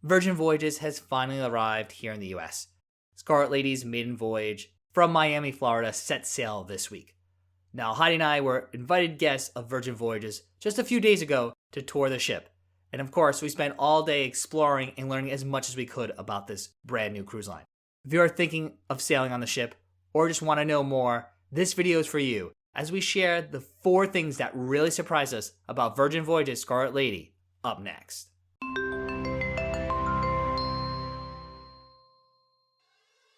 Virgin Voyages has finally arrived here in the US. Scarlet Lady's maiden voyage from Miami, Florida set sail this week. Now, Heidi and I were invited guests of Virgin Voyages just a few days ago to tour the ship. And of course, we spent all day exploring and learning as much as we could about this brand new cruise line. If you are thinking of sailing on the ship or just want to know more, this video is for you as we share the 4 things that really surprised us about Virgin Voyages Scarlet Lady up next.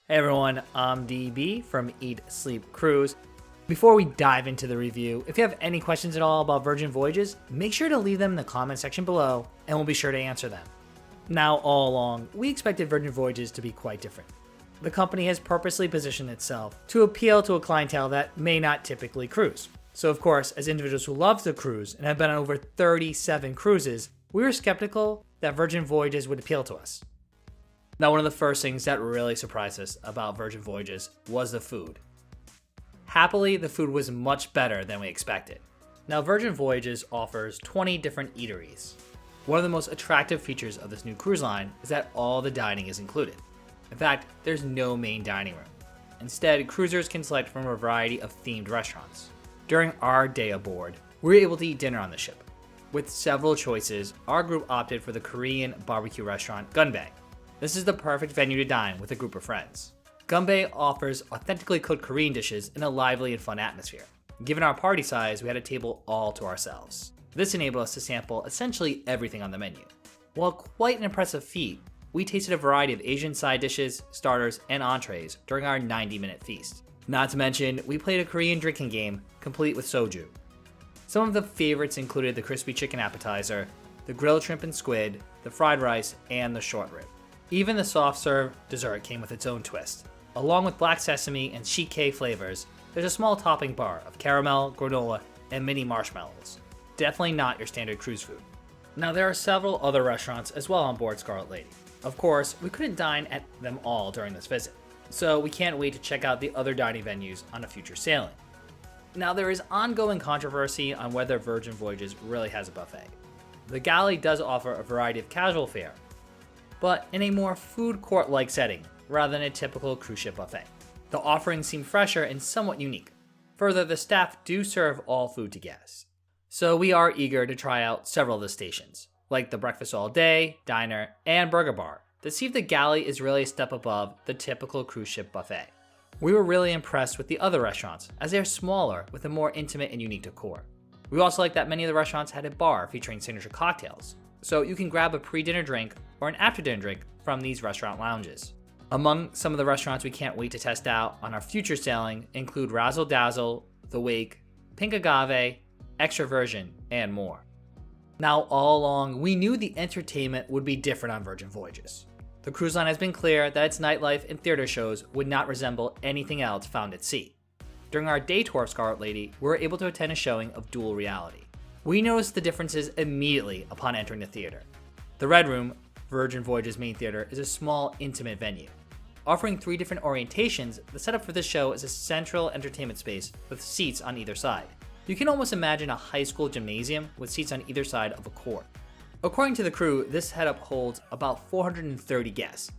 Hey everyone, I'm DB from Eat, Sleep, Cruise. Before we dive into the review, if you have any questions at all about Virgin Voyages, make sure to leave them in the comment section below and we'll be sure to answer them. Now, all along, we expected Virgin Voyages to be quite different. The company has purposely positioned itself to appeal to a clientele that may not typically cruise. So of course, as individuals who love to cruise and have been on over 37 cruises, we were skeptical that Virgin Voyages would appeal to us. Now, one of the first things that really surprised us about Virgin Voyages was the food. Happily, the food was much better than we expected. Now, Virgin Voyages offers 20 different eateries. One of the most attractive features of this new cruise line is that all the dining is included. In fact, there's no main dining room. Instead, cruisers can select from a variety of themed restaurants. During our day aboard, we were able to eat dinner on the ship. With several choices, our group opted for the Korean BBQ restaurant Gunbae. This is the perfect venue to dine with a group of friends. Gunbae offers authentically cooked Korean dishes in a lively and fun atmosphere. Given our party size, we had a table all to ourselves. This enabled us to sample essentially everything on the menu. While quite an impressive feat, we tasted a variety of Asian side dishes, starters, and entrees during our 90-minute feast. Not to mention, we played a Korean drinking game complete with soju. Some of the favorites included the crispy chicken appetizer, the grilled shrimp and squid, the fried rice, and the short rib. Even the soft serve dessert came with its own twist. Along with black sesame and shike flavors, there's a small topping bar of caramel, granola, and mini marshmallows. Definitely not your standard cruise food. Now, there are several other restaurants as well on board Scarlet Lady. Of course, we couldn't dine at them all during this visit, so we can't wait to check out the other dining venues on a future sailing. Now, there is ongoing controversy on whether Virgin Voyages really has a buffet. The galley does offer a variety of casual fare, but in a more food court-like setting, rather than a typical cruise ship buffet. The offerings seem fresher and somewhat unique. Further, the staff do serve all food to guests. So we are eager to try out several of the stations, like the breakfast all day, diner, and burger bar, to see if the galley is really a step above the typical cruise ship buffet. We were really impressed with the other restaurants, as they are smaller with a more intimate and unique decor. We also like that many of the restaurants had a bar featuring signature cocktails, so you can grab a pre-dinner drink or an after-dinner drink from these restaurant lounges. Among some of the restaurants we can't wait to test out on our future sailing include Razzle Dazzle, The Wake, Pink Agave, Extraversion, and more. Now, all along, we knew the entertainment would be different on Virgin Voyages. The cruise line has been clear that its nightlife and theater shows would not resemble anything else found at sea. During our day tour of Scarlet Lady, we were able to attend a showing of Dual Reality. We noticed the differences immediately upon entering the theater. The Red Room, Virgin Voyages main theater, is a small, intimate venue. Offering 3 different orientations, the setup for this show is a central entertainment space with seats on either side. You can almost imagine a high school gymnasium with seats on either side of a court. According to the crew, this setup holds about 430 guests.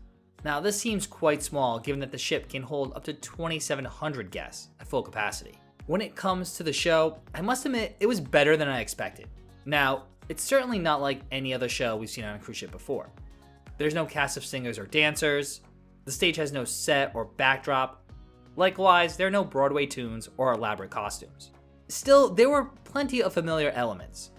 Now, this seems quite small given that the ship can hold up to 2,700 guests at full capacity. When it comes to the show, I must admit it was better than I expected. Now, it's certainly not like any other show we've seen on a cruise ship before. There's no cast of singers or dancers. The stage has no set or backdrop. Likewise, there are no Broadway tunes or elaborate costumes. Still, there were plenty of familiar elements.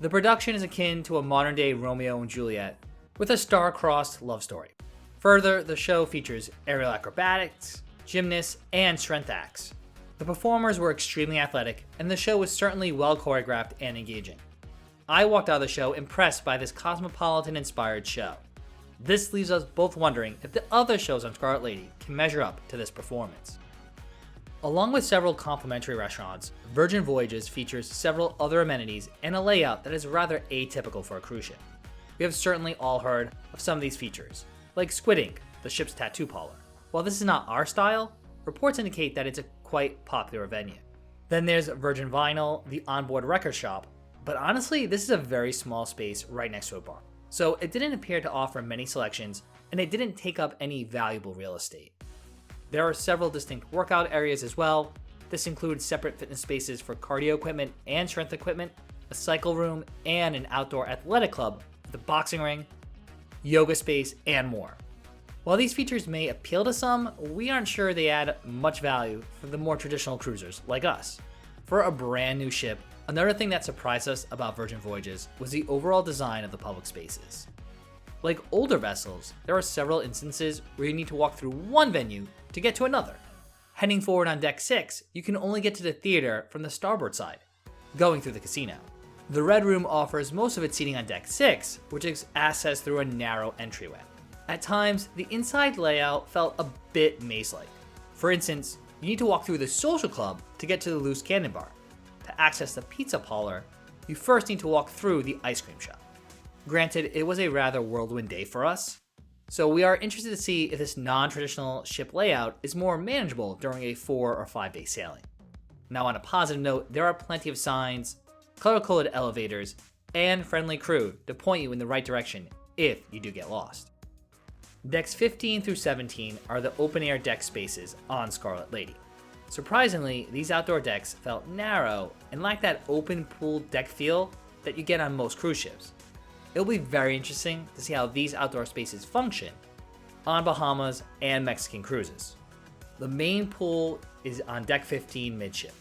The production is akin to a modern-day Romeo and Juliet with a star-crossed love story. Further, the show features aerial acrobatics, gymnasts, and strength acts. The performers were extremely athletic, and the show was certainly well choreographed and engaging. I walked out of the show impressed by this cosmopolitan-inspired show. This leaves us both wondering if the other shows on Scarlet Lady can measure up to this performance. Along with several complimentary restaurants, Virgin Voyages features several other amenities and a layout that is rather atypical for a cruise ship. We have certainly all heard of some of these features, like Squid Ink, the ship's tattoo parlor. While this is not our style, reports indicate that it's a quite popular venue. Then there's Virgin Vinyl, the onboard record shop, but honestly, this is a very small space right next to a bar. so it didn't appear to offer many selections, and it didn't take up any valuable real estate. There are several distinct workout areas as well. This includes separate fitness spaces for cardio equipment and strength equipment, a cycle room, and an outdoor athletic club with a boxing ring, yoga space, and more. While these features may appeal to some, we aren't sure they add much value for the more traditional cruisers like us. For a brand new ship, another thing that surprised us about Virgin Voyages was the overall design of the public spaces. Like older vessels, there are several instances where you need to walk through one venue to get to another. Heading forward on Deck 6, you can only get to the theater from the starboard side, going through the casino. The Red Room offers most of its seating on Deck 6, which is accessed through a narrow entryway. At times, the inside layout felt a bit maze-like. For instance, you need to walk through the social club to get to the loose cannon bar. To access the pizza parlor, you first need to walk through the ice cream shop. Granted, it was a rather whirlwind day for us, so we are interested to see if this non-traditional ship layout is more manageable during a 4 or 5 day sailing. Now on a positive note, there are plenty of signs, color-coded elevators, and friendly crew to point you in the right direction if you do get lost. Decks 15 through 17 are the open-air deck spaces on Scarlet Lady. Surprisingly, these outdoor decks felt narrow and lacked that open pool deck feel that you get on most cruise ships. It'll be very interesting to see how these outdoor spaces function on Bahamas and Mexican cruises. The main pool is on Deck 15 midship.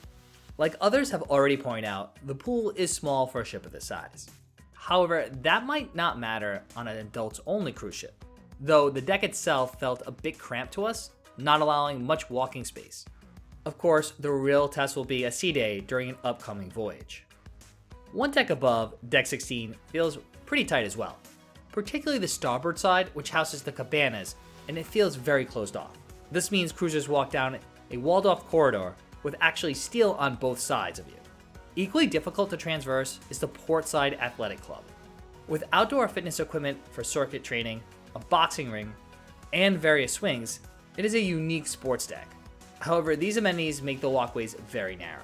Like others have already pointed out, the pool is small for a ship of this size. However, that might not matter on an adults-only cruise ship, though the deck itself felt a bit cramped to us, not allowing much walking space. Of course, the real test will be a sea day during an upcoming voyage. One deck above, Deck 16, feels pretty tight as well, particularly the starboard side, which houses the cabanas, and it feels very closed off. This means cruisers walk down a walled-off corridor with actually steel on both sides of you. Equally difficult to traverse is the portside athletic club. With outdoor fitness equipment for circuit training, a boxing ring, and various swings, it is a unique sports deck. However, these amenities make the walkways very narrow.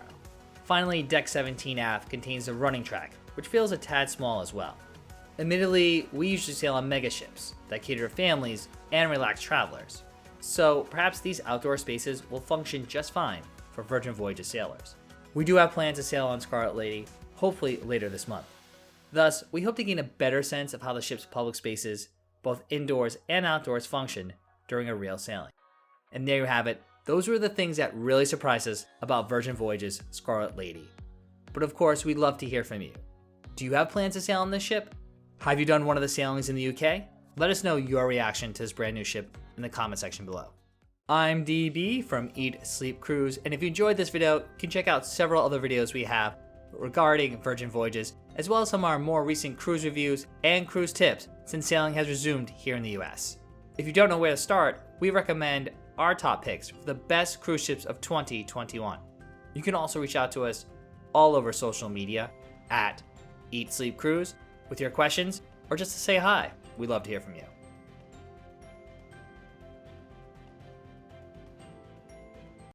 Finally, Deck 17 aft contains a running track, which feels a tad small as well. Admittedly, we usually sail on mega ships that cater to families and relaxed travelers, so perhaps these outdoor spaces will function just fine for Virgin Voyages sailors. We do have plans to sail on Scarlet Lady, hopefully later this month. Thus, we hope to gain a better sense of how the ship's public spaces, both indoors and outdoors, function during a real sailing. And there you have it. Those were the things that really surprised us about Virgin Voyages Scarlet Lady. But of course, we'd love to hear from you. Do you have plans to sail on this ship? Have you done one of the sailings in the UK? Let us know your reaction to this brand new ship in the comment section below. I'm DB from Eat, Sleep, Cruise, and if you enjoyed this video, you can check out several other videos we have regarding Virgin Voyages, as well as some of our more recent cruise reviews and cruise tips since sailing has resumed here in the US. If you don't know where to start, we recommend our top picks for the best cruise ships of 2021. You can also reach out to us all over social media at Eat, Sleep, Cruise with your questions or just to say hi. We'd love to hear from you.